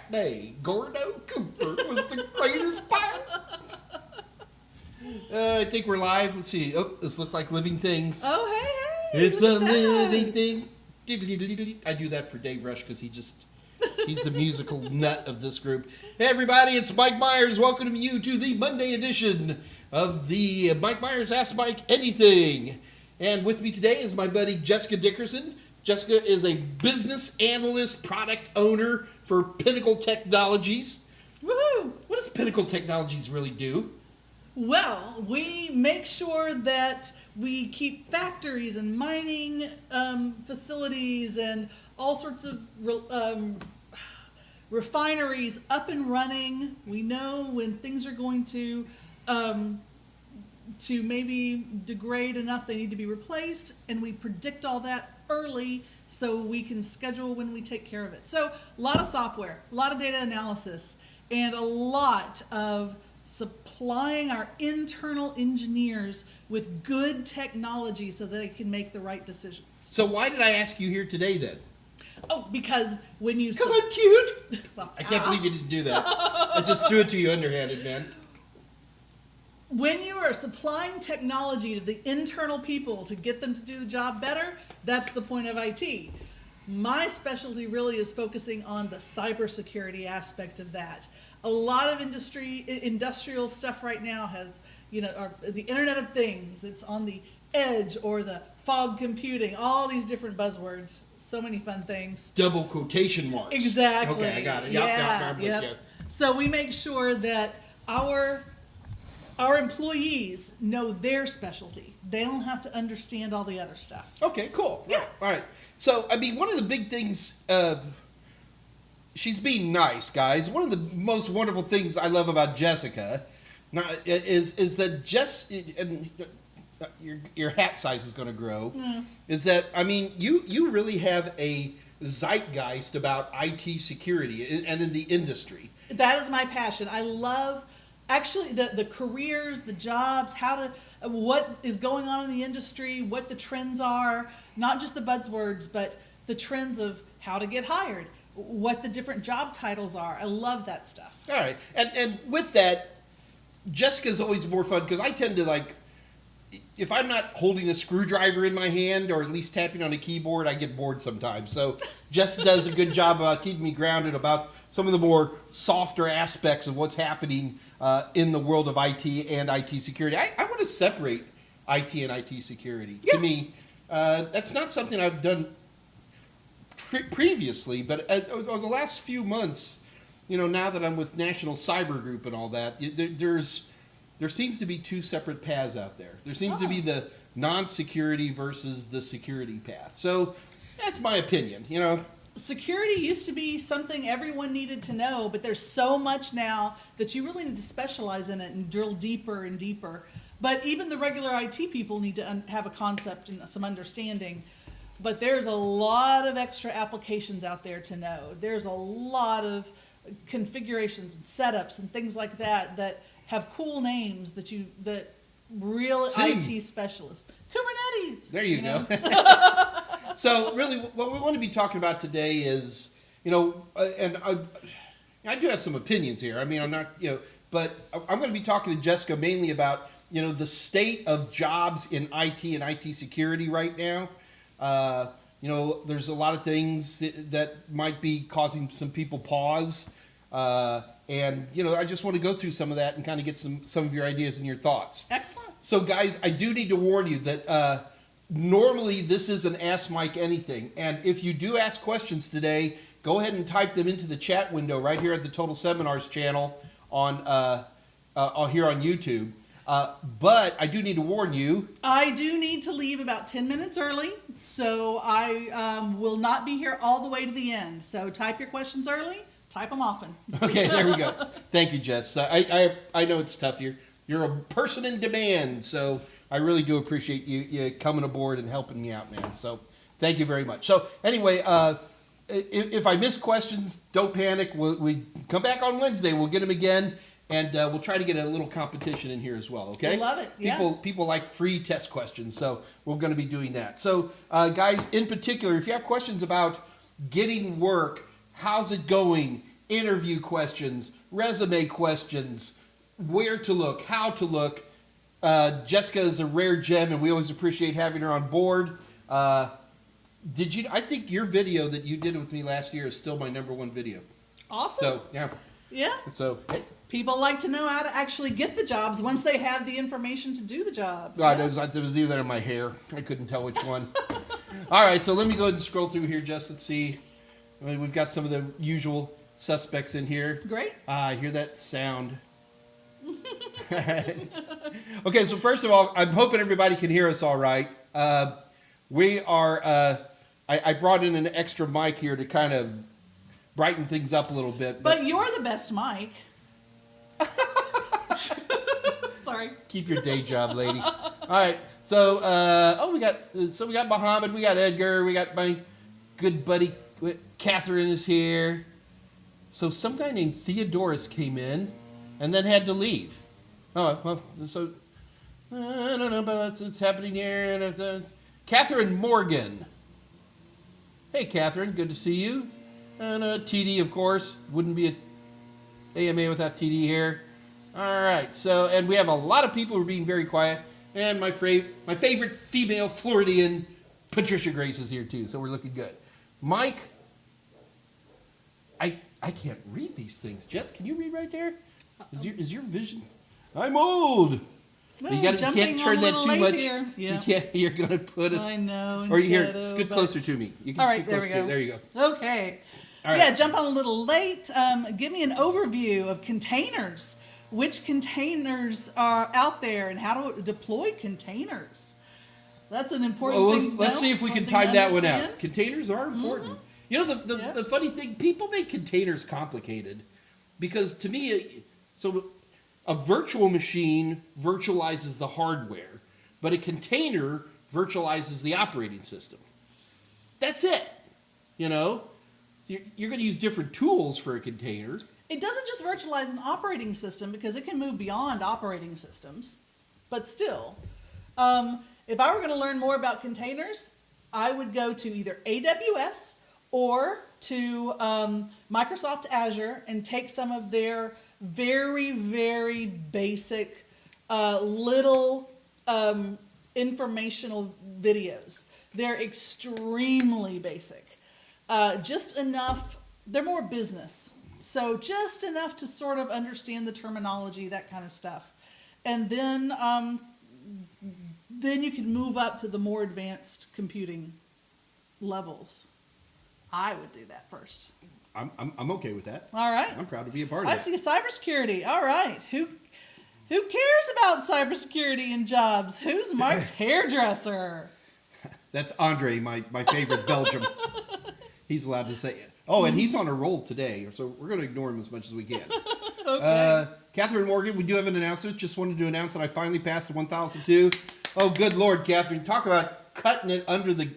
that day, Gordo Cooper was the greatest pilot. I think we're live. Let's see. Oh, this looks like living things. Oh, hey. It's a living thing. I do that for Dave Rush because he's the musical nut of this group. Hey, everybody, it's Mike Meyers. Welcome you to the Monday edition of the Mike Meyers Ask Mike Anything. And with me today is my buddy Jessica Dickerson. Jessica is a business analyst, product owner for Pinnacle Technologies. Woohoo! What does Pinnacle Technologies really do? Well, we make sure that we keep factories and mining facilities and all sorts of refineries up and running. We know when things are going to maybe degrade enough they need to be replaced, and we predict all that early so we can schedule when we take care of it. So a lot of software, a lot of data analysis, and a lot of supplying our internal engineers with good technology so that they can make the right decisions. So why did I ask you here today then? Oh, because when you... Because I'm cute. Well, I can't believe you didn't do that. I just threw it to you underhanded, man. When you are supplying technology to the internal people to get them to do the job better, that's the point of IT. My specialty really is focusing on the cybersecurity aspect of that. A lot of industrial stuff right now has, the Internet of Things. It's on the edge or the fog computing, all these different buzzwords. So many fun things. Double quotation marks. Exactly. Okay, I got it. Yep, I'm with you. So we make sure that our employees know their specialty. They don't have to understand all the other stuff. Okay, cool. Yeah. All right. So, one of the big things, she's being nice, guys. One of the most wonderful things I love about Jessica is that and your hat size is going to grow, is that, you really have a zeitgeist about IT security and in the industry. That is my passion. I love... Actually, the careers, the jobs, what is going on in the industry, what the trends are, not just the buzzwords, but the trends of how to get hired, what the different job titles are. I love that stuff. All right. And with that, Jessica's always more fun because I tend to if I'm not holding a screwdriver in my hand or at least tapping on a keyboard, I get bored sometimes. So Jessica does a good job about keeping me grounded about some of the more softer aspects of what's happening in the world of IT and IT security. I want to separate IT and IT security. Yeah. To me, that's not something I've done previously, but over the last few months, now that I'm with National Cyber Group and all that, there seems to be two separate paths out there. There seems to be the non-security versus the security path. So that's my opinion, Security used to be something everyone needed to know, but there's so much now that you really need to specialize in it and drill deeper and deeper. But even the regular IT people need to have a concept and some understanding. But there's a lot of extra applications out there to know. There's a lot of configurations and setups and things like that have cool names that real IT specialists. Kubernetes. There you go. So really, what we want to be talking about today is, and I do have some opinions here. I'm not, but I'm going to be talking to Jessica mainly about, the state of jobs in IT and IT security right now. There's a lot of things that might be causing some people pause. And, I just want to go through some of that and kind of get some of your ideas and your thoughts. Excellent. So, guys, I do need to warn you that normally this is an Ask Mike Anything. And if you do ask questions today, go ahead and type them into the chat window right here at the Total Seminars channel on here on YouTube. But I do need to warn you. I do need to leave about 10 minutes early, so I will not be here all the way to the end. So type your questions early. Type them often. Okay, there we go. Thank you, Jess. I know it's tough. You're a person in demand, so I really do appreciate you coming aboard and helping me out, man. So thank you very much. So anyway, if I miss questions, don't panic. We come back on Wednesday. We'll get them again, and we'll try to get a little competition in here as well. Okay? I love it. Yeah. People like free test questions, so we're going to be doing that. So guys, in particular, if you have questions about getting work, how's it going? interview questions, resume questions, where to look, how to look. Jessica is a rare gem, and we always appreciate having her on board. I think your video that you did with me last year is still my #1 video. Awesome. So, yeah. Yeah. So, hey. People like to know how to actually get the jobs once they have the information to do the job. God, it was either in my hair. I couldn't tell which one. All right, so let me go ahead and scroll through here, Jess. Let's see. I mean, we've got some of the usual suspects in here. Great. I hear that sound. Okay, so first of all, I'm hoping everybody can hear us all right. We are, I brought in an extra mic here to kind of brighten things up a little bit. But you're the best mic. Sorry. Keep your day job, lady. All right, so we got Muhammad, we got Edgar, we got my good buddy Catherine is here. So some guy named Theodorus came in and then had to leave. Oh, well, so I don't know, but it's happening here. And Catherine Morgan. Hey, Catherine, good to see you. And TD, of course, wouldn't be a AMA without TD here. All right, so, and we have a lot of people who are being very quiet. And my favorite female Floridian, Patricia Grace, is here too, so we're looking good. Mike, I can't read these things. Jess, can you read right there? Is your vision? I'm old. Well, you can't turn that too much. Here. Yeah. You can't. You're gonna put us. I know. Or here, scoot closer to me. You can all right, scoot closer. There you go. Okay. All right. Yeah, jump on a little late. Give me an overview of containers. Which containers are out there, and how to deploy containers? That's an important thing. Let's see if we can time that one out. Containers are important. Mm-hmm. You know, the funny thing, people make containers complicated because to me, so a virtual machine virtualizes the hardware, but a container virtualizes the operating system. That's it. You know, you're going to use different tools for a container. It doesn't just virtualize an operating system because it can move beyond operating systems, but still. If I were going to learn more about containers, I would go to either AWS or to Microsoft Azure and take some of their very, very basic little informational videos. They're extremely basic. Just enough, they're more business. So just enough to sort of understand the terminology, that kind of stuff. And then you can move up to the more advanced computing levels. I would do that first. I'm okay with that. All right. I'm proud to be a part of I that. see cybersecurity. All right. Who cares about cybersecurity and jobs? Who's Mark's hairdresser? That's Andre, my favorite Belgium. He's allowed to say it. Oh, and he's on a roll today, so we're going to ignore him as much as we can. Okay. Catherine Morgan, we do have an announcement. Just wanted to announce that I finally passed the 1002. Oh, good Lord, Catherine. Talk about cutting it under the...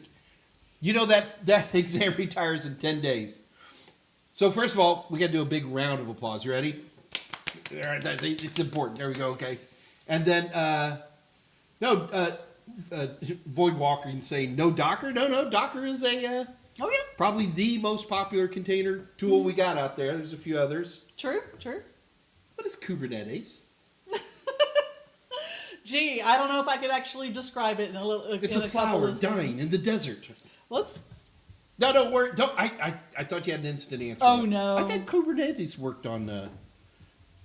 You know that exam retires in 10 days. So first of all, we got to do a big round of applause. You ready? All right, it's important. There we go, okay. And then, Void Walker can say, no Docker? No, Docker is probably the most popular container tool we got out there. There's a few others. True. What is Kubernetes? Gee, I don't know if I could actually describe it in a little. It's a flower dying in the desert. No, don't worry. I thought you had an instant answer. Oh, no. I thought Kubernetes worked on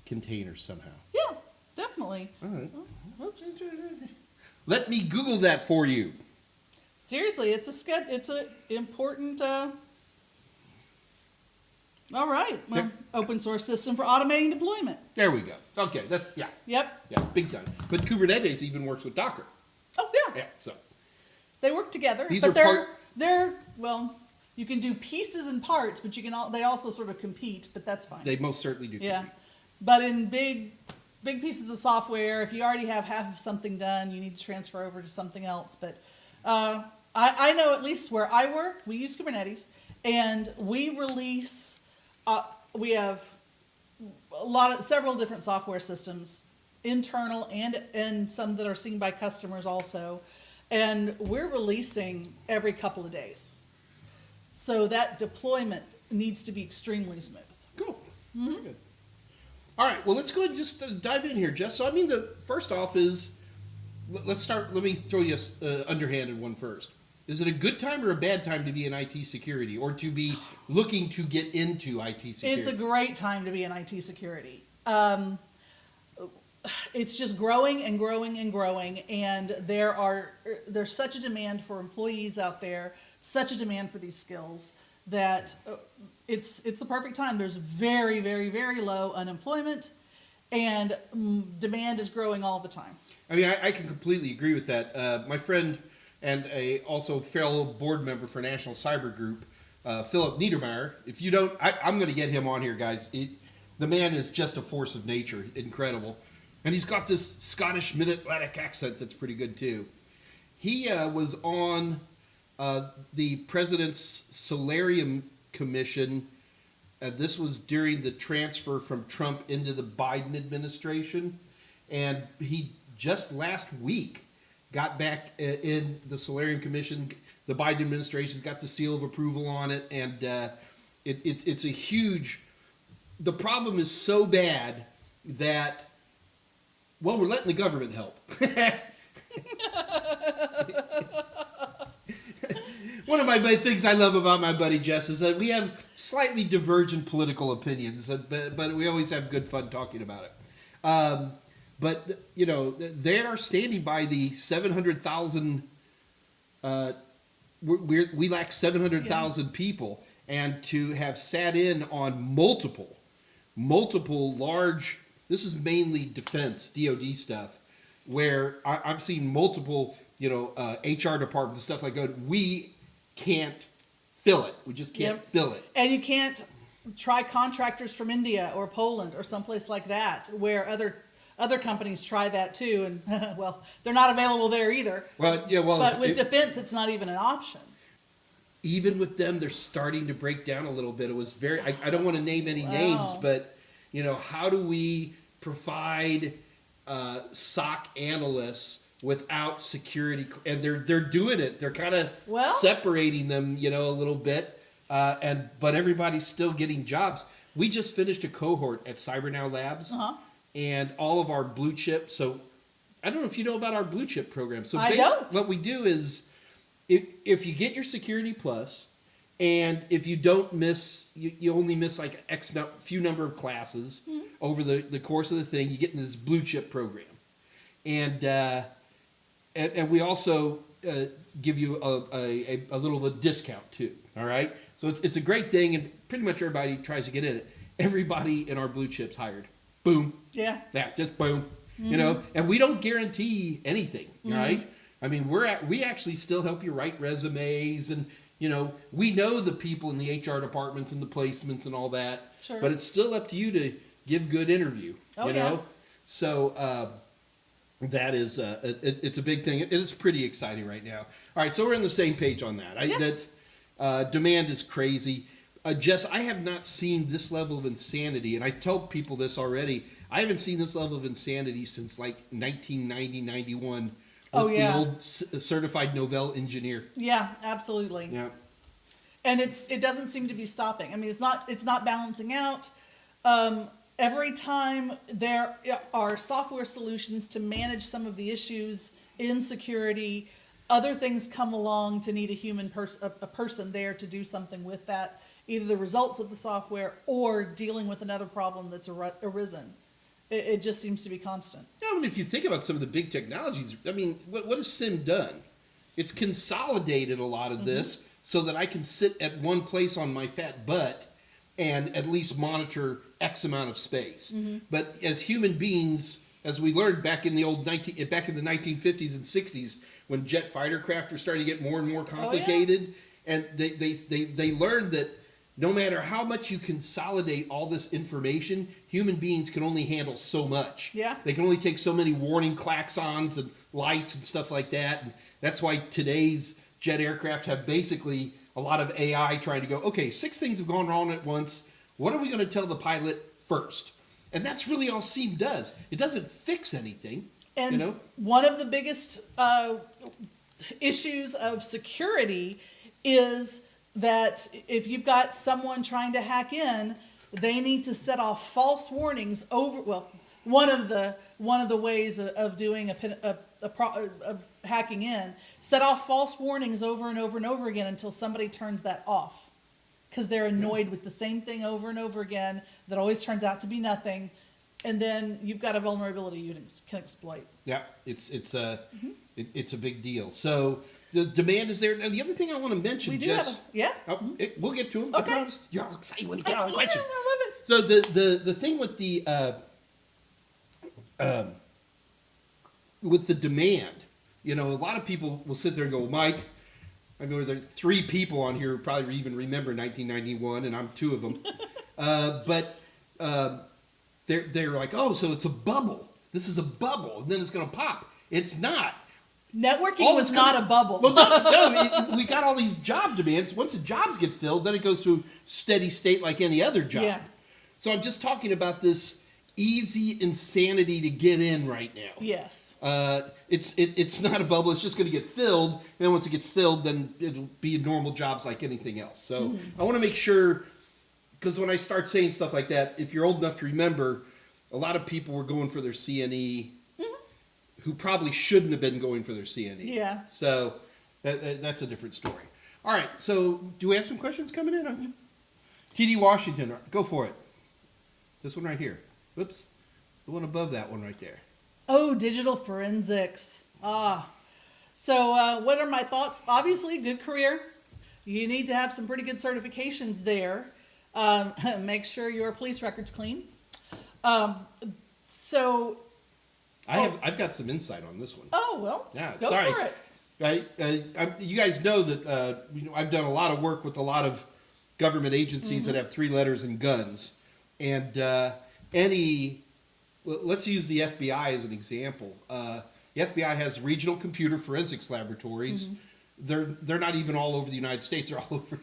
containers somehow. Yeah, definitely. All right. Oops. Let me Google that for you. Seriously, it's a important. All right. Well, open source system for automating deployment. There we go. Okay. Yep. Yeah, big time. But Kubernetes even works with Docker. Oh yeah. Yeah. So they work together. They're you can do pieces and parts, but they also sort of compete. But that's fine. They most certainly do. Yeah. But in big pieces of software, if you already have half of something done, you need to transfer over to something else. But I know at least where I work, we use Kubernetes, and we release. We have several different software systems, internal and some that are seen by customers also, and we're releasing every couple of days. So that deployment needs to be extremely smooth. Cool. Good. All right, well, let's go ahead and just dive in here, Jess. So, I mean, the first off is, let's start, let me throw you a underhanded one first. Is it a good time or a bad time to be in IT security or to be looking to get into IT security? It's a great time to be in IT security. It's just growing and growing and growing, and there's such a demand for employees out there, such a demand for these skills that it's the perfect time. There's very, very, very low unemployment, and demand is growing all the time. I mean, I can completely agree with that. My friend and a also fellow board member for National Cyber Group, Philip Niedermeyer. If you don't, I'm going to get him on here, guys. The man is just a force of nature, incredible. And he's got this Scottish mid-Atlantic accent that's pretty good, too. He was on the President's Solarium Commission. This was during the transfer from Trump into the Biden administration. And he just last week got back in the Solarium Commission. The Biden administration's got the seal of approval on it. And it's a huge... The problem is so bad that... Well, we're letting the government help. One of my things I love about my buddy Jess is that we have slightly divergent political opinions, but we always have good fun talking about it. But, you know, they are standing by the 700,000, we lack 700,000 people, and to have sat in on multiple large... This is mainly defense, DoD stuff, where I'm seeing multiple, HR departments and stuff like that. We can't fill it. We just can't fill it. And you can't try contractors from India or Poland or someplace like that, where other companies try that too, and well, they're not available there either. But with defense, it's not even an option. Even with them, they're starting to break down a little bit. It was very. I don't want to name any names, but. How do we provide SOC analysts without security? And they're doing it. They're kind of separating them, a little bit. But everybody's still getting jobs. We just finished a cohort at CyberNow Labs, and all of our blue chip. So I don't know if you know about our blue chip program. So what we do is, if you get your Security Plus. And if you don't miss, you only miss like few number of classes over the course of the thing, you get into this blue chip program. And we also give you a little discount too. All right. So it's a great thing, and pretty much everybody tries to get in it. Everybody in our blue chips hired. Boom. Yeah. Yeah. Just boom. And we don't guarantee anything. Right. I mean, we actually still help you write resumes and. We know the people in the HR departments and the placements and all that, but it's still up to you to give good interview, know? So that is, it's a big thing. It is pretty exciting right now. All right, so we're on the same page on that. Demand is crazy. Jess, I have not seen this level of insanity, and I tell people this already. I haven't seen this level of insanity since like 1990, 91. The old certified Novell engineer. Yeah, absolutely. Yeah, and it doesn't seem to be stopping. I mean, it's not balancing out. Every time there are software solutions to manage some of the issues in security, other things come along to need a person there to do something with that, either the results of the software or dealing with another problem that's arisen. It just seems to be constant. Yeah, I mean, if you think about some of the big technologies, I mean, what has SIM done? It's consolidated a lot of this so that I can sit at one place on my fat butt and at least monitor X amount of space. But as human beings, as we learned back in the 1950s and 60s, when jet fighter craft were starting to get more and more complicated, and they learned that no matter how much you consolidate all this information, human beings can only handle so much. Yeah. They can only take so many warning klaxons and lights and stuff like that. And that's why today's jet aircraft have basically a lot of AI trying to go, okay, 6 things have gone wrong at once. What are we going to tell the pilot first? And that's really all SIEM does. It doesn't fix anything. And one of the biggest issues of security is that if you've got someone trying to hack in, they need to set off false warnings over. Well, one of the ways of doing of hacking in, set off false warnings over and over and over again until somebody turns that off, because they're annoyed with the same thing over and over again that always turns out to be nothing, and then you've got a vulnerability you can exploit. Yeah, it's a big deal. So the demand is there. And the other thing I want to mention, We do Jess, we'll get to them. Okay. I promise. You're all excited when you get on the Yeah, question. I love it. So the thing with the demand, a lot of people will sit there and go, Mike, I know there's 3 people on here who probably even remember 1991, and I'm 2 of them. But they're like, oh, so it's a bubble. This is a bubble, and then it's going to pop. It's not. Networking was not a bubble. Well, no, we got all these job demands. Once the jobs get filled, then it goes to a steady state like any other job. Yeah. So I'm just talking about this easy insanity to get in right now. Yes. It's not a bubble. It's just going to get filled. And then once it gets filled, then it'll be normal jobs like anything else. So I want to make sure, because when I start saying stuff like that, if you're old enough to remember, a lot of people were going for their CNE who probably shouldn't have been going for their CNE. Yeah. So that's a different story. All right. So do we have some questions coming in? TD Washington, go for it. This one right here. Whoops. The one above that one right there. Oh, digital forensics. So what are my thoughts? Obviously, good career. You need to have some pretty good certifications there. Make sure your police record's clean. I've got some insight on this one. Oh, well, Yeah, go sorry. for it. You guys know that I've done a lot of work with a lot of government agencies that have 3 letters and guns. And let's use the FBI as an example. The FBI has regional computer forensics laboratories. They're not even all over the United States. They're all over.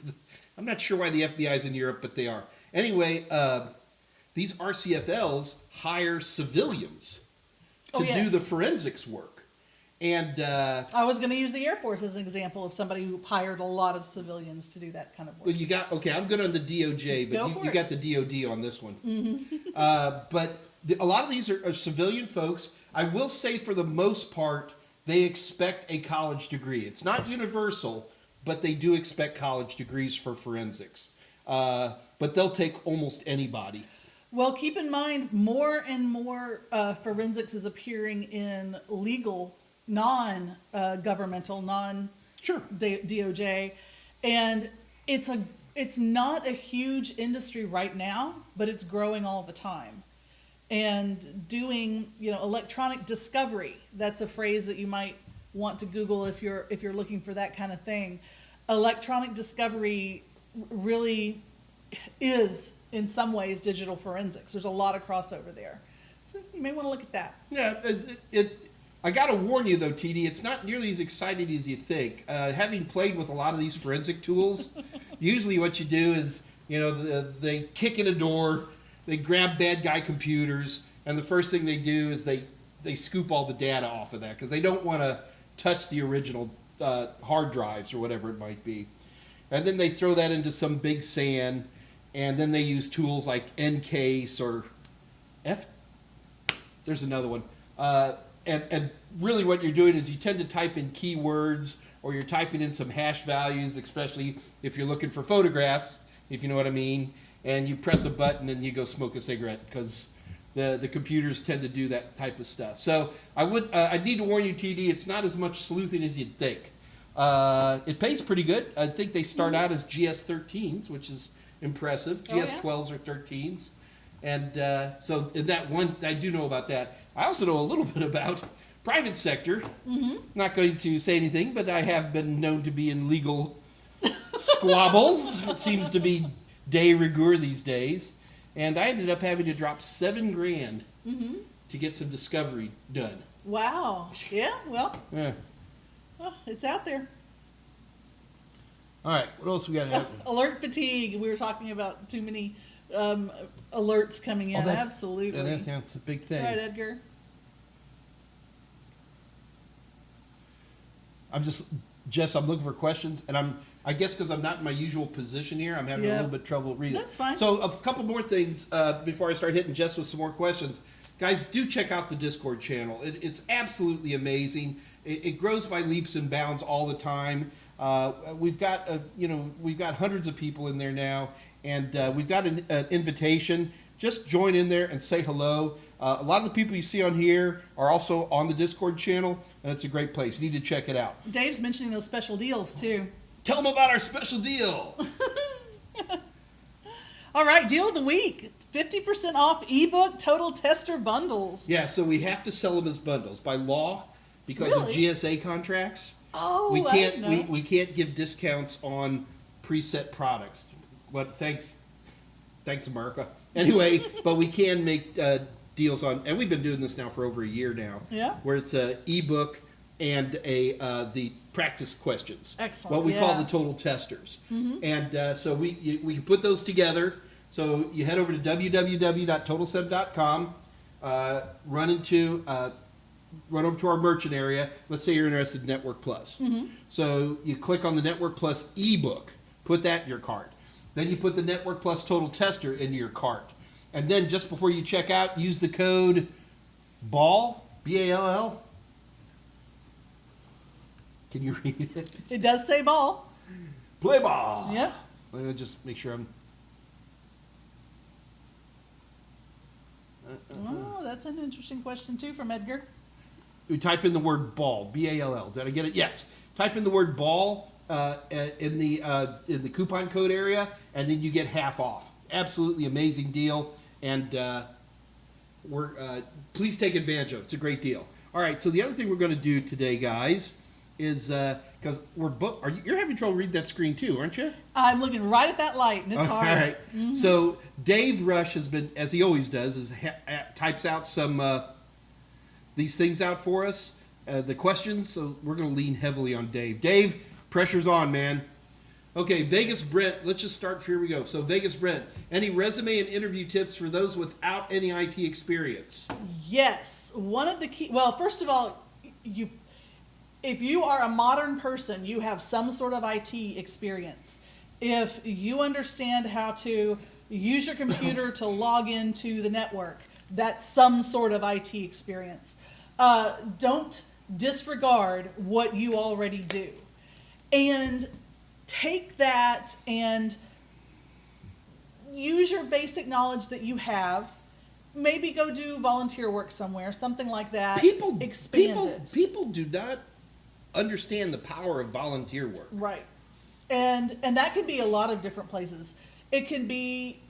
I'm not sure why the FBI is in Europe, but they are. Anyway, these RCFLs hire civilians to do the forensics work. And I was going to use the Air Force as an example of somebody who hired a lot of civilians to do that kind of work. well, I'm good on the DOJ, but you got the DOD on this one. But a lot of these are civilian folks. I will say for the most part, they expect a college degree. It's not universal, but they do expect college degrees for forensics. But they'll take almost anybody. Well, keep in mind, more and more forensics is appearing in legal, non-governmental, non-DOJ, and it's not a huge industry right now, but it's growing all the time. And doing, electronic discovery, that's a phrase that you might want to Google if you're looking for that kind of thing. Electronic discovery really is, in some ways, digital forensics. There's a lot of crossover there. So you may want to look at that. Yeah, I got to warn you, though, TD, it's not nearly as exciting as you think. Having played with a lot of these forensic tools, usually what you do is, they kick in a door, they grab bad guy computers, and the first thing they do is they scoop all the data off of that because they don't want to touch the original hard drives or whatever it might be. And then they throw that into some big SAN, and then they use tools like Encase or there's another one. And really what you're doing is you tend to type in keywords or you're typing in some hash values, especially if you're looking for photographs, if you know what I mean, and you press a button and you go smoke a cigarette because the computers tend to do that type of stuff. So I need to warn you, TD, it's not as much sleuthing as you'd think. It pays pretty good. I think they start out as GS13s, which is impressive. GS12s or 13s. And so in that one, I do know about that. I also know a little bit about private sector. Not going to say anything, but I have been known to be in legal squabbles. It seems to be de rigueur these days. And I ended up having to drop $7,000 to get some discovery done. Wow. Yeah, well, it's out there. All right, what else we got to have? Alert fatigue. We were talking about too many alerts coming in. Absolutely. That's a big thing. That's right, Edgar. Jess, I'm looking for questions, and I guess because I'm not in my usual position here, I'm having a little bit of trouble reading. That's fine. So a couple more things before I start hitting Jess with some more questions. Guys, do check out the Discord channel. It's absolutely amazing. It grows by leaps and bounds all the time. We've got hundreds of people in there now, and we've got an invitation. Just join in there and say hello. A lot of the people you see on here are also on the Discord channel, and it's a great place. You need to check it out. Dave's mentioning those special deals too. Tell them about our special deal. All right, deal of the week. 50% off ebook total tester bundles. Yeah, so we have to sell them as bundles by law because of GSA contracts. Oh, we I can't didn't know. we can't give discounts on preset products. But thanks America. Anyway, but we can make deals on, and we've been doing this now for over a year now. Yeah. Where it's a ebook and the practice questions. Excellent. What we call the total testers. Mm-hmm. And so we can put those together. So you head over to www.totalsub.com, run over to our merchant area. Let's say you're interested in Network Plus. Mm-hmm. So you click on the Network Plus ebook, put that in your cart. Then you put the Network Plus Total Tester into your cart. And then just before you check out, use the code BALL, B-A-L-L. Can you read it? It does say ball. Play ball. Yeah. Let me just make sure I'm... Oh, that's an interesting question too from Edgar. We type in the word ball, B-A-L-L. Did I get it? Yes. Type in the word ball in the coupon code area, and then you get half off. Absolutely amazing deal, and please take advantage of it. It's a great deal. All right, so the other thing we're going to do today, guys, is because you're having trouble reading that screen too, aren't you? I'm looking right at that light, and it's hard. All right. Mm-hmm. So Dave Rush has been, as he always does, types out some these things out for us, the questions. So we're going to lean heavily on Dave. Dave, pressure's on, man. Okay, Vegas Brent. Let's just start. Here we go. So Vegas Brent, any resume and interview tips for those without any IT experience? Yes, one of the key. Well, first of all, if you are a modern person, you have some sort of IT experience. If you understand how to use your computer to log into the network, that's some sort of IT experience. Don't disregard what you already do. And take that and use your basic knowledge that you have. Maybe go do volunteer work somewhere, something like that. Expand it. People do not understand the power of volunteer work. Right. And that can be a lot of different places. It can be,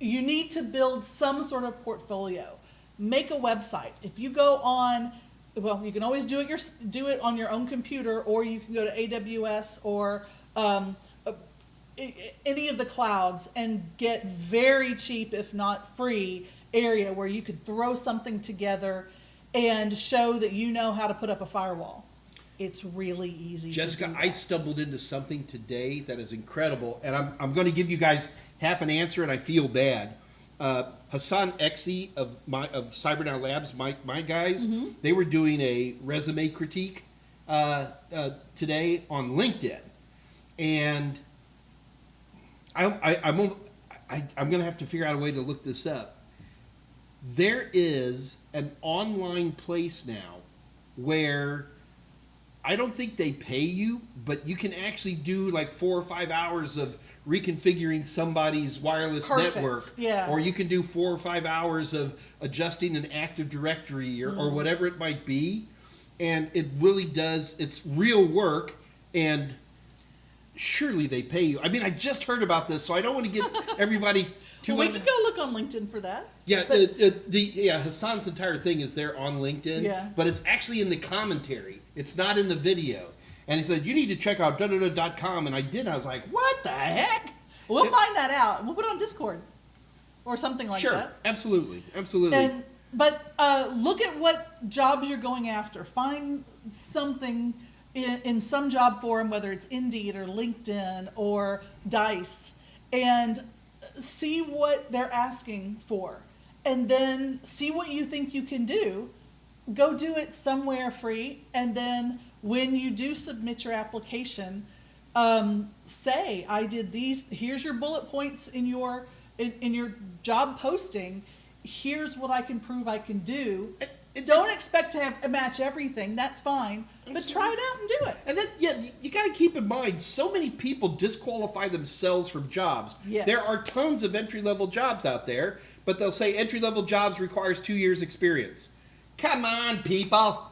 you need to build some sort of portfolio. Make a website. If you go on, well, you can always do it on your own computer, or you can go to AWS or any of the clouds and get very cheap, if not free, area where you could throw something together and show that you know how to put up a firewall. It's really easy. Jessica, to do I that. stumbled into something today that is incredible, and I'm going to give you guys half an answer, and I feel bad. Hassan Exi of Cyber Now Labs, my guys, they were doing a resume critique today on LinkedIn, and I'm going to have to figure out a way to look this up. There is an online place now where I don't think they pay you, but you can actually do like 4 or 5 hours of reconfiguring somebody's wireless network. Yeah. Or you can do 4 or 5 hours of adjusting an Active Directory or whatever it might be. And it really does, it's real work, and surely they pay you. I mean, I just heard about this, so I don't want to get everybody too Well, we can go look on LinkedIn for that. Yeah, Hassan's entire thing is there on LinkedIn, but it's actually in the commentary. It's not in the video. And he said, you need to check out .com, and I did. I was like, what the heck? We'll find that out. We'll put it on Discord or something like that. Sure, absolutely. But look at what jobs you're going after. Find something in some job forum, whether it's Indeed or LinkedIn or Dice, and see what they're asking for. And then see what you think you can do. Go do it somewhere free, and then when you do submit your application, say, I did these, here's your bullet points in your job posting, here's what I can prove I can do. Don't expect to match everything, that's fine, but try it out and do it. And then, you got to keep in mind, so many people disqualify themselves from jobs. Yes. There are tons of entry-level jobs out there, but they'll say entry-level jobs requires 2 years experience. Come on, people.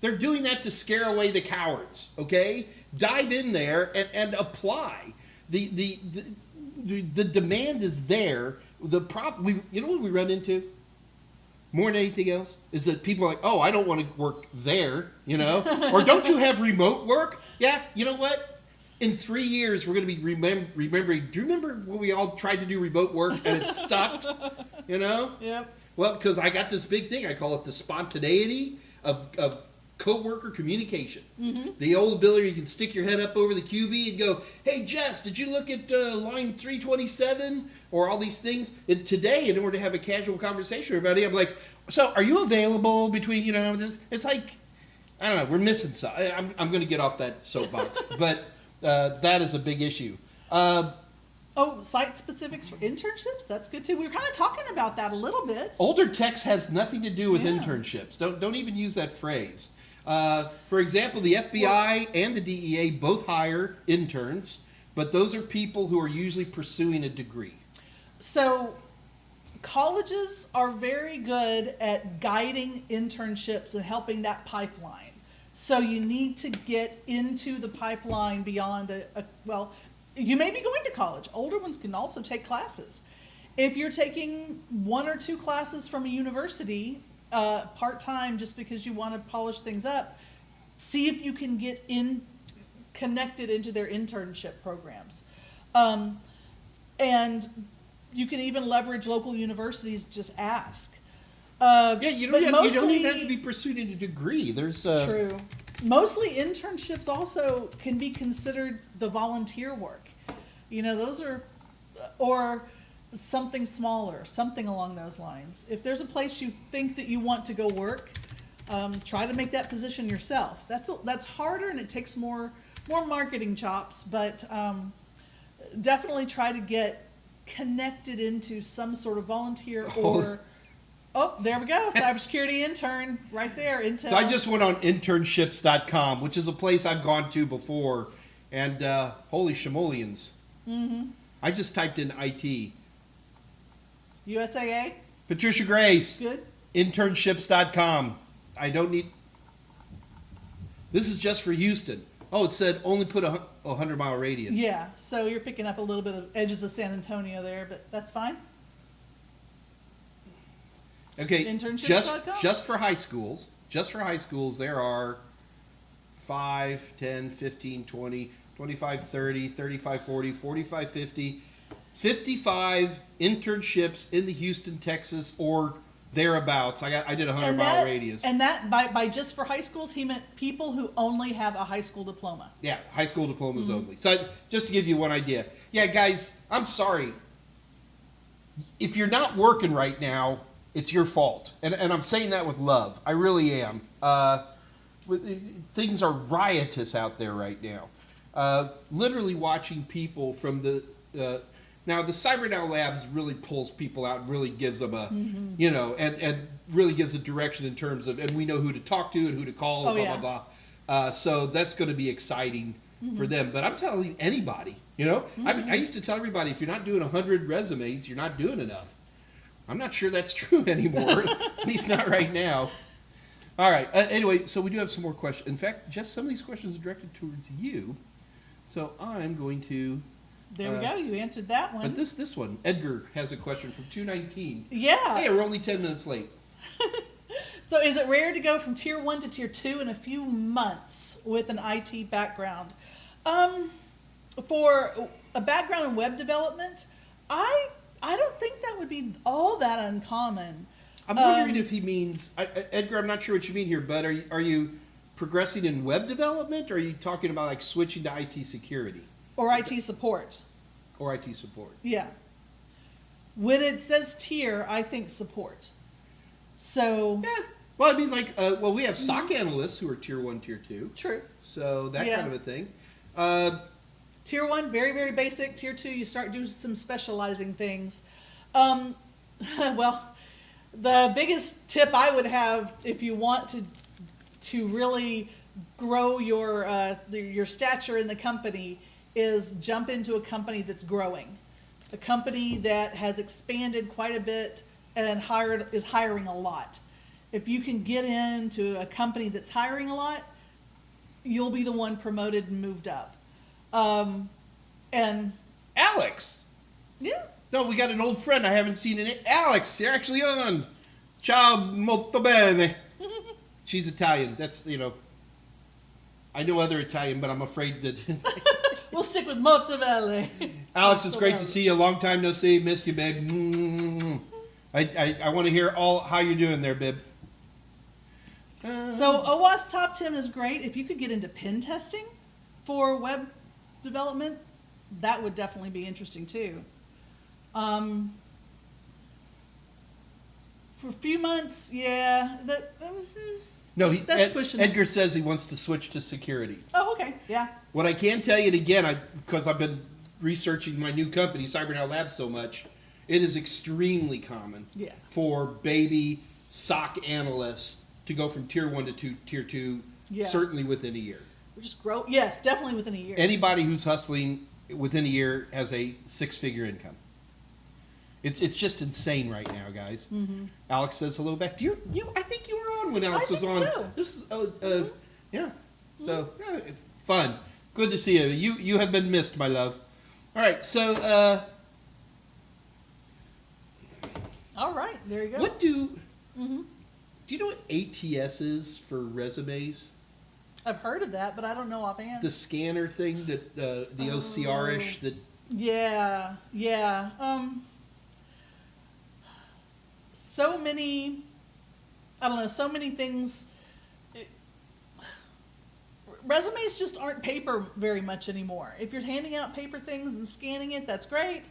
They're doing that to scare away the cowards, okay? Dive in there and apply. The demand is there. The problem, you know what we run into? More than anything else, is that people are like, oh, I don't want to work there, Or don't you have remote work? Yeah, you know what? In 3 years, we're going to be remembering. Do you remember when we all tried to do remote work and it sucked? Yep. Well, because I got this big thing. I call it the spontaneity of co-worker communication. Mm-hmm. The old ability you can stick your head up over the QB and go, hey, Jess, did you look at line 327 or all these things? And today, in order to have a casual conversation with everybody, I'm like, so are you available between, it's like, I don't know, we're missing something. I'm going to get off that soapbox, but that is a big issue. Site specifics for internships? That's good too. We were kind of talking about that a little bit. Older text has nothing to do with internships. Don't even use that phrase. For example, the FBI and the DEA both hire interns, but those are people who are usually pursuing a degree. So colleges are very good at guiding internships and helping that pipeline. So you need to get into the pipeline beyond you may be going to college. Older ones can also take classes. If you're taking 1 or 2 classes from a university, part-time, just because you want to polish things up, see if you can get connected into their internship programs. And you can even leverage local universities, just ask. You don't even have to be pursuing a degree. There's True. Mostly internships also can be considered the volunteer work. Those are, or something smaller, something along those lines. If there's a place you think that you want to go work, try to make that position yourself. That's harder and it takes more marketing chops, but definitely try to get connected into some sort of volunteer or... Oh, there we go. Cybersecurity intern right there. Intel. So I just went on internships.com, which is a place I've gone to before, and holy shimolians. Mm-hmm. I just typed in IT. USAA? Patricia Grace. Good. Internships.com. I don't need... This is just for Houston. Oh, it said only put a 100-mile radius. Yeah, so you're picking up a little bit of edges of San Antonio there, but that's fine. Okay, Internships.com? just for high schools, there are 5, 10, 15, 20, 25, 30, 35, 40, 45, 50, 55 internships in the Houston, Texas, or thereabouts. I did a 100-mile radius. And that, by just for high schools, he meant people who only have a high school diploma. Yeah, high school diplomas only. So just to give you one idea. Yeah, guys, I'm sorry. If you're not working right now, it's your fault. And I'm saying that with love. I really am. Things are riotous out there right now. Literally watching people from the... now, the CyberNow Labs really pulls people out and really gives them a, and really gives a direction in terms of, and we know who to talk to and who to call, and blah, blah. So that's going to be exciting for them. But I'm telling you, anybody, I used to tell everybody, if you're not doing 100 resumes, you're not doing enough. I'm not sure that's true anymore, at least not right now. All right. Anyway, so we do have some more questions. In fact, just some of these questions are directed towards you. So I'm going to... There we go. You answered that one. But this one, Edgar has a question from 219. Yeah. Hey, we're only 10 minutes late. So is it rare to go from Tier 1 to Tier 2 in a few months with an IT background? For a background in web development, I don't think that would be all that uncommon. I'm wondering if he means... Edgar, I'm not sure what you mean here, but are you progressing in web development, or are you talking about like switching to IT security? Or IT support. Or IT support. Yeah. When it says tier, I think support. So... Yeah. Well, I mean, like, we have SOC analysts who are Tier 1, Tier 2. True. So that kind of a thing. Tier 1, very, very basic. Tier 2, you start doing some specializing things. Well, the biggest tip I would have if you want to really grow your stature in the company is jump into a company that's growing, a company that has expanded quite a bit and is hiring a lot. If you can get into a company that's hiring a lot, you'll be the one promoted and moved up. And Alex. yeah, No, we got an old friend I haven't seen in it. Alex, you're actually on. Ciao, molto bene. She's Italian. That's, I know other Italian, but I'm afraid that. we'll stick with molto bene. Alex, it's great to see you. Long time no see. Missed you, babe. I want to hear all how you're doing there, babe. So OWASP Top 10 is great. If you could get into pen testing for web development, that would definitely be interesting too. For a few months, yeah. No, That's pushing it. Edgar says he wants to switch to security. Oh, okay, yeah. What I can tell you, and again, because I've been researching my new company, CyberNow Labs, so much, it is extremely common for baby SOC analysts to go from tier 1 to tier 2, certainly within a year. Just grow. Yes, definitely within a year. Anybody who's hustling within a year has a 6-figure income. It's just insane right now, guys. Mm-hmm. Alex says hello back. I think you were on when Alex was on. So. This is yeah. So fun. Good to see you. You have been missed, my love. All right, so all right, there you go. What do you know what ATS is for resumes? I've heard of that, but I don't know offhand. The scanner thing that the OCR-ish that. Yeah. So many things. Resumes just aren't paper very much anymore. If you're handing out paper things and scanning it, that's great,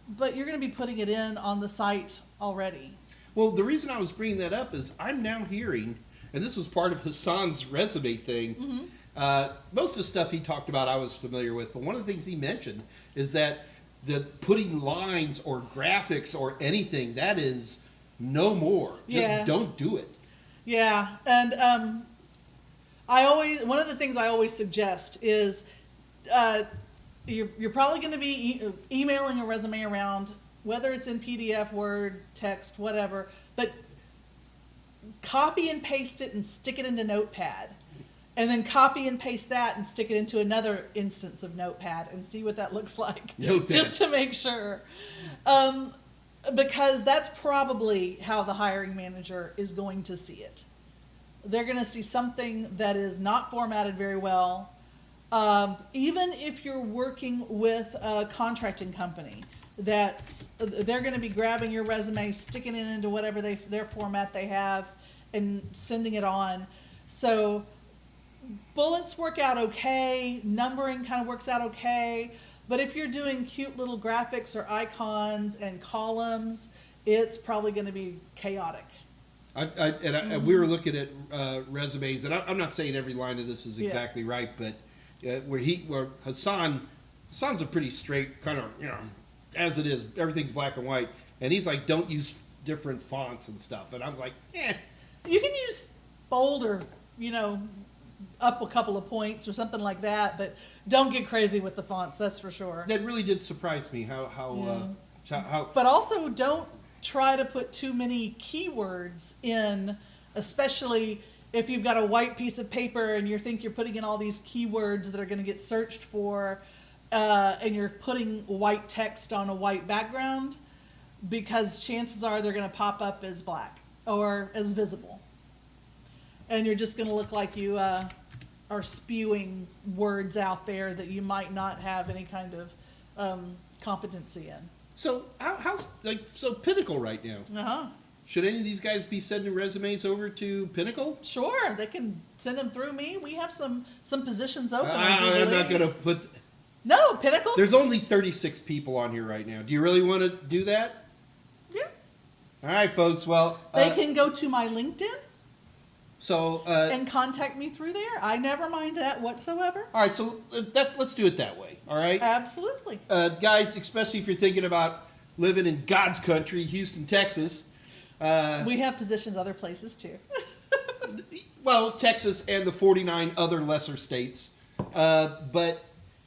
but you're going to be putting it in on the site already. Well, the reason I was bringing that up is I'm now hearing, and this was part of Hassan's resume thing, most of the stuff he talked about I was familiar with, but one of the things he mentioned is that the putting lines or graphics or anything, that is no more. Just don't do it. Yeah, and one of the things I always suggest is you're probably going to be emailing a resume around, whether it's in PDF, Word, text, whatever, but copy and paste it and stick it into Notepad. And then copy and paste that and stick it into another instance of Notepad and see what that looks like. Notepad. Just to make sure. Because that's probably how the hiring manager is going to see it. They're going to see something that is not formatted very well. Even if you're working with a contracting company, they're going to be grabbing your resume, sticking it into whatever their format they have, and sending it on. So bullets work out okay, numbering kind of works out okay, but if you're doing cute little graphics or icons and columns, it's probably going to be chaotic. We were looking at resumes, and I'm not saying every line of this is exactly right, but where Hassan's a pretty straight kind of, as it is, everything's black and white, and he's like, don't use different fonts and stuff, and I was like, You can use bold or, up a couple of points or something like that, but don't get crazy with the fonts, that's for sure. That really did surprise me how But also don't try to put too many keywords in, especially if you've got a white piece of paper and you think you're putting in all these keywords that are going to get searched for, and you're putting white text on a white background, because chances are they're going to pop up as black or as visible. And you're just going to look like you are spewing words out there that you might not have any kind of competency in. So how's Pinnacle right now? Should any of these guys be sending resumes over to Pinnacle? Sure, they can send them through me. We have some positions open. I'm not going to put. No, Pinnacle. There's only 36 people on here right now. Do you really want to do that? Yeah. All right, folks. Well, they can go to my LinkedIn. So, And contact me through there. I never mind that whatsoever. all right. So let's do it that way. All right, Absolutely. guys. Especially if you're thinking about living in God's country, Houston, Texas. We have positions other places too. Well, Texas and the 49 other lesser states. But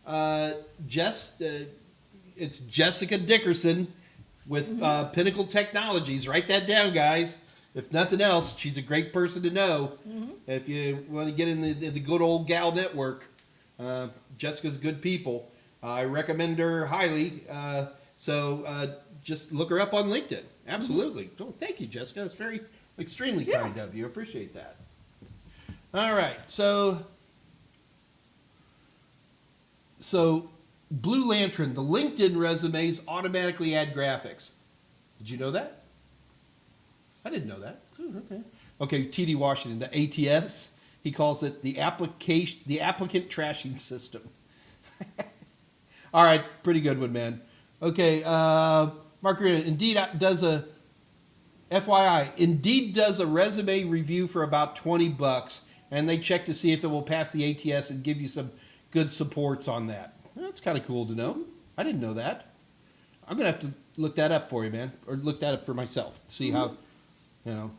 it's Jessica Dickerson with Pinnacle Technologies. Write that down, guys. If nothing else, she's a great person to know. If you want to get in the good old gal network, Jessica's good people. I recommend her highly. So just look her up on LinkedIn. Absolutely. Oh, thank you, Jessica. That's extremely kind of you. Appreciate that. All right. So Blue Lantern, the LinkedIn resumes automatically add graphics. Did you know that? I didn't know that. Okay. Okay, TD Washington, the ATS, he calls it the applicant trashing system. All right, pretty good one, man. Okay, Margarita, Indeed does a FYI. Indeed does a resume review for about $20, and they check to see if it will pass the ATS and give you some good supports on that. Well, that's kind of cool to know. I didn't know that. I'm gonna have to look that up for you, man, or look that up for myself. See how, All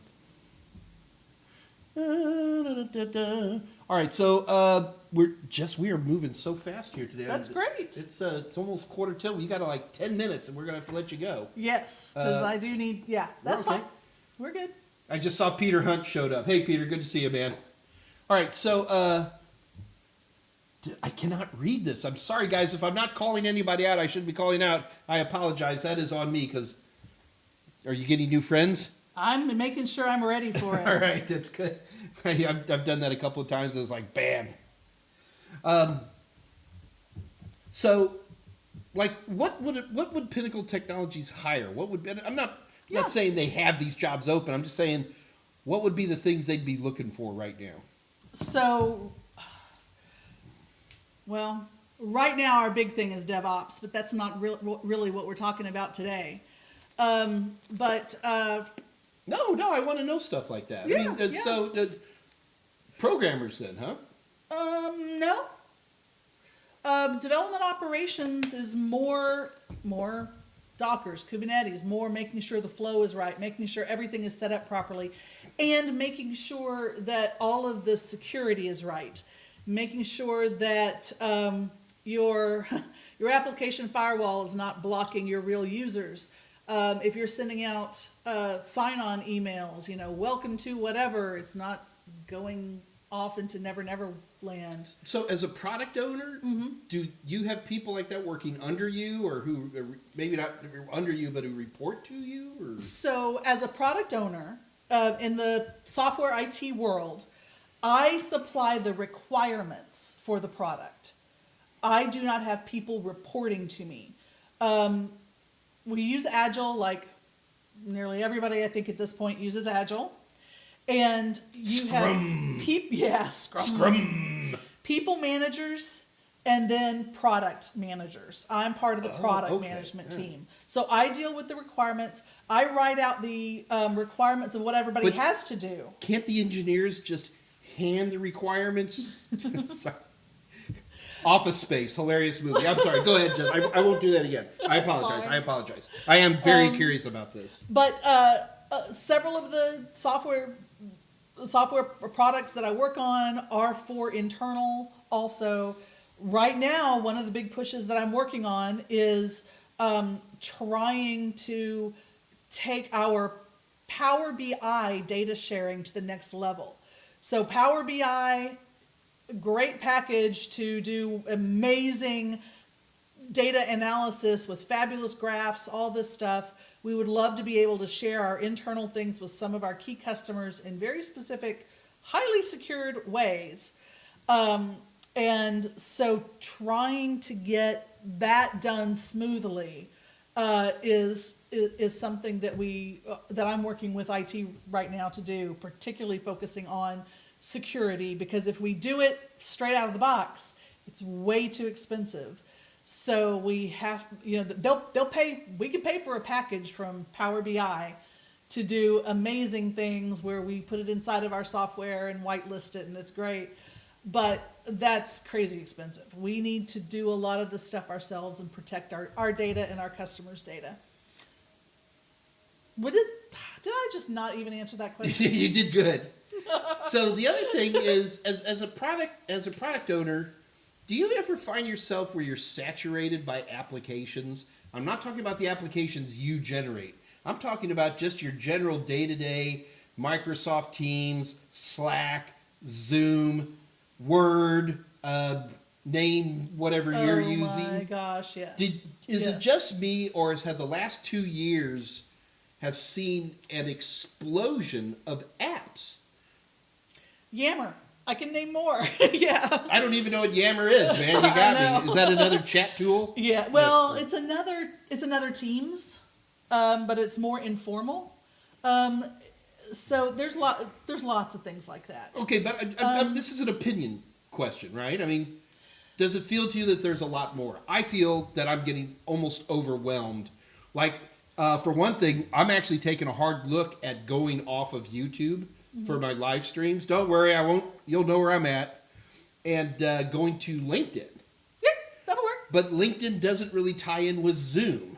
right, so we are moving so fast here today. That's great. It's almost quarter till. We got like 10 minutes, and we're gonna have to let you go. Yes, because I do need. Yeah, that's okay. fine. We're good. I just saw Peter Hunt showed up. Hey, Peter, good to see you, man. All right, so I cannot read this. I'm sorry, guys. If I'm not calling anybody out, I shouldn't be calling out. I apologize. That is on me. Because are you getting new friends? I'm making sure I'm ready for it. All right, that's good. I've done that a couple of times. It's like bam. So, like, what would Pinnacle Technologies hire? What would I'm not saying they have these jobs open. I'm just saying, what would be the things they'd be looking for right now? So, well, right now our big thing is DevOps, but that's not really what we're talking about today. No, I want to know stuff like that. Yeah, I mean, so programmers then, huh? No. Development operations is more Dockers, Kubernetes, more making sure the flow is right, making sure everything is set up properly, and making sure that all of the security is right, making sure that your application firewall is not blocking your real users. If you're sending out sign-on emails, welcome to whatever, it's not going off into never land. So as a product owner, do you have people like that working under you, or who maybe not under you, but who report to you? Or? So as a product owner in the software IT world, I supply the requirements for the product. I do not have people reporting to me. We use Agile, like nearly everybody I think at this point uses Agile. And you Scrum. have Scrum. People managers and then product managers. I'm part of the product management team. So I deal with the requirements. I write out the requirements of what everybody has to do. Can't the engineers just hand the requirements? Office Space, hilarious movie. I'm sorry. Go ahead, Jess. I won't do that again. I apologize. I am very curious about this. But several of the software products that I work on are for internal also. Right now, one of the big pushes that I'm working on is trying to take our Power BI data sharing to the next level. So Power BI, great package to do amazing data analysis with fabulous graphs, all this stuff. We would love to be able to share our internal things with some of our key customers in very specific, highly secured ways. And so trying to get that done smoothly is something that I'm working with IT right now to do, particularly focusing on security, because if we do it straight out of the box, it's way too expensive. So we have, they'll pay. We can pay for a package from Power BI, to do amazing things where we put it inside of our software and whitelist it and it's great. But that's crazy expensive. We need to do a lot of the stuff ourselves and protect our data and our customers' data. Did I just not even answer that question? You did good. So the other thing is, as a product owner, do you ever find yourself where you're saturated by applications? I'm not talking about the applications you generate. I'm talking about just your general day-to-day Microsoft Teams, Slack, Zoom, Word, name whatever you're using. Oh my gosh, yes. Is it just me, or have the last 2 years have seen an explosion of apps? Yammer. I can name more. Yeah. I don't even know what Yammer is, man. You got me. Is that another chat tool? Yeah. Well, it's another Teams, but it's more informal. So there's lots of things like that. Okay, but this is an opinion question, right? I mean, does it feel to you that there's a lot more? I feel that I'm getting almost overwhelmed. Like, for one thing, I'm actually taking a hard look at going off of YouTube for my live streams. Don't worry, I won't. You'll know where I'm at. And going to LinkedIn. Yeah, that'll work. But LinkedIn doesn't really tie in with Zoom.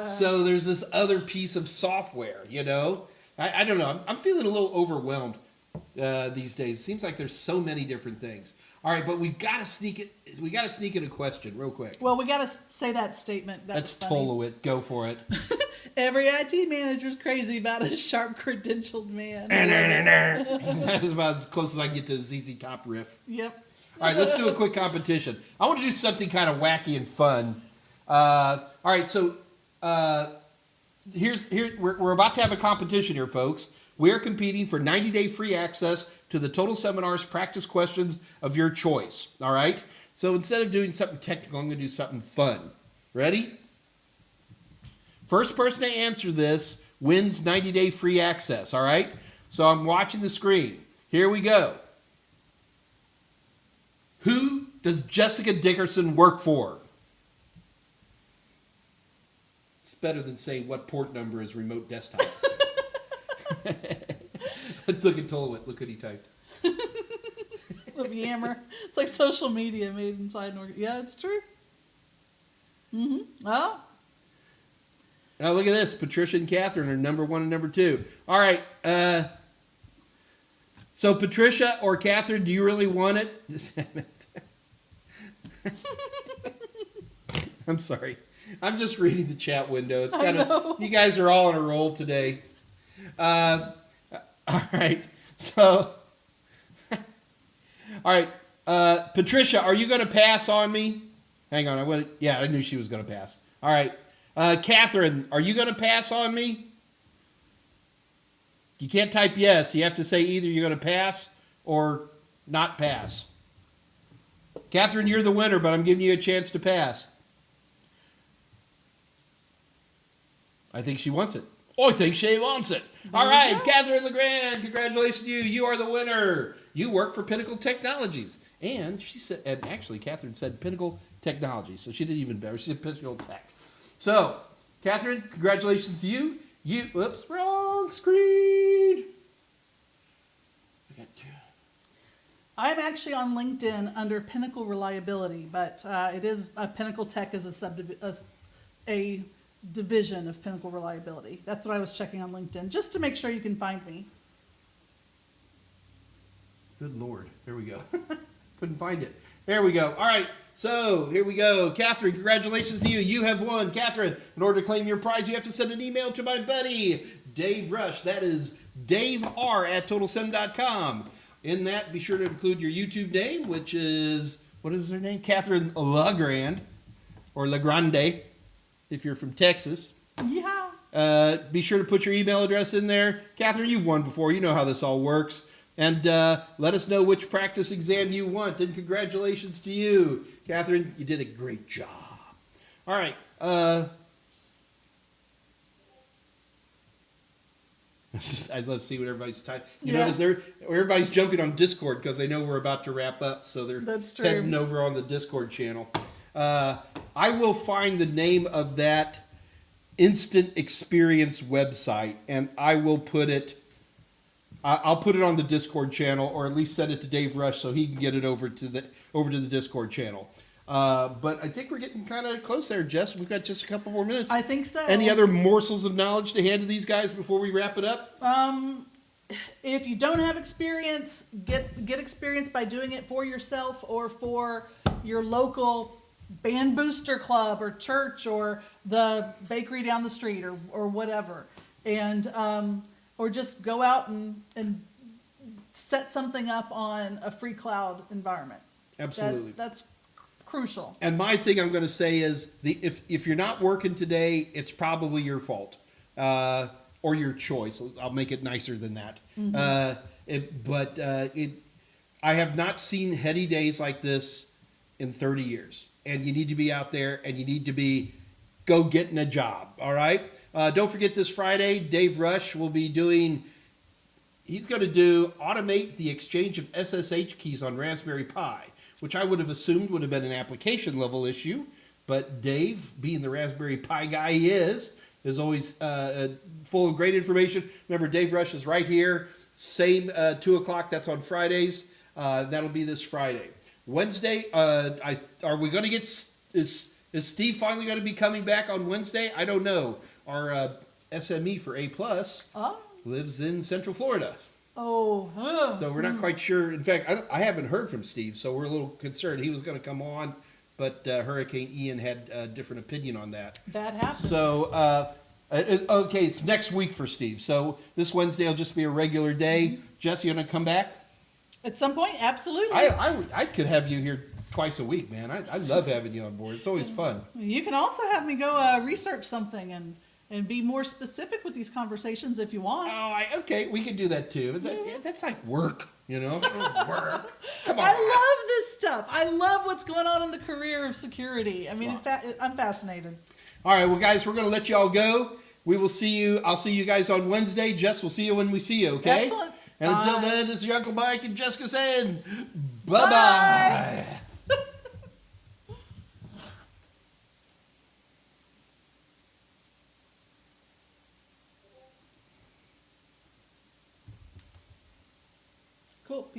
So there's this other piece of software, you know? I don't know. I'm feeling a little overwhelmed these days. It seems like there's so many different things. All right, but we've got to sneak it. We got to sneak in a question real quick. Well, we got to say that statement. Let's tolo it. Go for it. Every IT manager's crazy about a sharp credentialed man. That's about as close as I can get to a ZZ Top riff. Yep. All right, let's do a quick competition. I want to do something kind of wacky and fun. All right, so we're about to have a competition here, folks. We're competing for 90-day free access to the Total Seminars practice questions of your choice. All right? So instead of doing something technical, I'm going to do something fun. Ready? First person to answer this wins 90-day free access. All right? So I'm watching the screen. Here we go. Who does Jessica Dickerson work for? It's better than saying what port number is remote desktop. Look at Tolowit. Look what he typed. Love Yammer. It's like social media made inside an organ. Yeah, it's true. Mm-hmm. Oh. Now look at this. Patricia and Catherine are number 1 and number 2. All right. So Patricia or Catherine, do you really want it? I'm sorry. I'm just reading the chat window. It's kind of, you guys are all on a roll today. All right. So, all right. Patricia, are you going to pass on me? Hang on. I knew she was going to pass. All right. Catherine, are you going to pass on me? You can't type yes. You have to say either you're going to pass or not pass. Catherine, you're the winner, but I'm giving you a chance to pass. I think she wants it. Oh, I think she wants it. All right, Catherine LeGrand, congratulations to you. You are the winner. You work for Pinnacle Technologies. And she said, and actually, Catherine said Pinnacle Technologies, so she did even better. She said Pinnacle Tech. So, Catherine, congratulations to you. Whoops, wrong screen. I got 2. I'm actually on LinkedIn under Pinnacle Reliability, but it is Pinnacle Tech is a division of Pinnacle Reliability. That's what I was checking on LinkedIn, just to make sure you can find me. Good Lord. There we go. Couldn't find it. There we go. All right. So here we go. Catherine, congratulations to you. You have won. Catherine, in order to claim your prize, you have to send an email to my buddy, Dave Rush. That is DaveR@TotalSim.com. In that, be sure to include your YouTube name, which is, what is her name? Catherine LeGrand, or LeGrande, if you're from Texas. Yeah. Be sure to put your email address in there. Catherine, you've won before. You know how this all works. And let us know which practice exam you want. And congratulations to you. Catherine, you did a great job. All right. I'd love to see what everybody's typing. You notice everybody's jumping on Discord because they know we're about to wrap up. So they're heading over on the Discord channel. I will find the name of that instant experience website, and I will put it. I'll put it on the Discord channel, or at least send it to Dave Rush so he can get it over to the Discord channel. But I think we're getting kind of close there, Jess. We've got just a couple more minutes. I think so. Any other morsels of knowledge to hand to these guys before we wrap it up? If you don't have experience, get experience by doing it for yourself or for your local band booster club or church or the bakery down the street or whatever. And or just go out and set something up on a free cloud environment. Absolutely. That's crucial. And my thing I'm going to say is, if you're not working today, it's probably your fault or your choice. I'll make it nicer than that. I have not seen heady days like this in 30 years. And you need to be out there, and you need to be go getting a job. All right. Don't forget this Friday, Dave Rush will be doing. He's going to automate the exchange of SSH keys on Raspberry Pi, which I would have assumed would have been an application level issue. But Dave, being the Raspberry Pi guy he is always full of great information. Remember, Dave Rush is right here. Same 2 o'clock. That's on Fridays. That'll be this Friday. Wednesday, are we going to get? Is Steve finally going to be coming back on Wednesday? I don't know. Our SME for A+ lives in Central Florida. So we're not quite sure. In fact, I haven't heard from Steve, so we're a little concerned. He was going to come on, but Hurricane Ian had a different opinion on that. That happens. So, okay, it's next week for Steve. So this Wednesday will just be a regular day. Jess, you going to come back? At some point, absolutely. I could have you here twice a week, man. I love having you on board. It's always fun. You can also have me go research something and be more specific with these conversations if you want. Okay, we can do that too. That's like work, work. Come on. I love this stuff. I love what's going on in the career of security. I mean, in fact, I'm fascinated. All right, well, guys, we're going to let you all go. We will see you. I'll see you guys on Wednesday. Jess, we'll see you when we see you, okay? Excellent. And until then, this is your Uncle Mike and Jessica saying bye-bye. Cool.